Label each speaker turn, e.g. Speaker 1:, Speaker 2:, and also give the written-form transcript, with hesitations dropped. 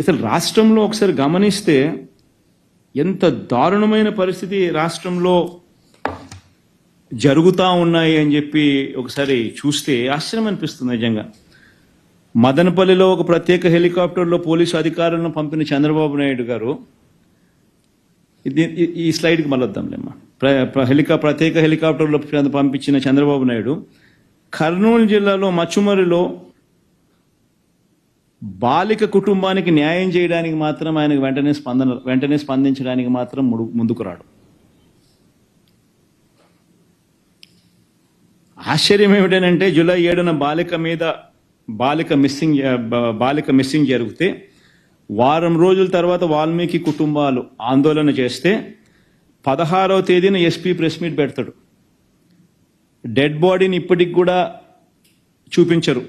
Speaker 1: అసలు రాష్ట్రంలో ఒకసారి గమనిస్తే ఎంత దారుణమైన పరిస్థితి రాష్ట్రంలో జరుగుతూ ఉన్నాయి అని చెప్పి ఒకసారి చూస్తే ఆశ్చర్యం అనిపిస్తుంది నిజంగా. మదనపల్లిలో ఒక ప్రత్యేక హెలికాప్టర్లో పోలీసు అధికారులను పంపిన చంద్రబాబు నాయుడు గారు, ఈ స్లైడ్కి మళ్ళీ వద్దాంలేమ్మా, ప్రత్యేక హెలికాప్టర్లో పంపించిన చంద్రబాబు నాయుడు కర్నూలు జిల్లాలో మచ్చుమరిలో బాలిక కుటుంబానికి న్యాయం చేయడానికి మాత్రం ఆయనకు వెంటనే స్పందించడానికి మాత్రం ముందుకు రాడు. ఆశ్చర్యం ఏమిటంటే జూలై 7న బాలిక మిస్సింగ్ జరిగితే వారం రోజుల తర్వాత వాల్మీకి కుటుంబాలు ఆందోళన చేస్తే 16వ తేదీన ఎస్పీ ప్రెస్ మీట్ పెడతాడు. డెడ్ బాడీని ఇప్పటికి కూడా చూపించరు.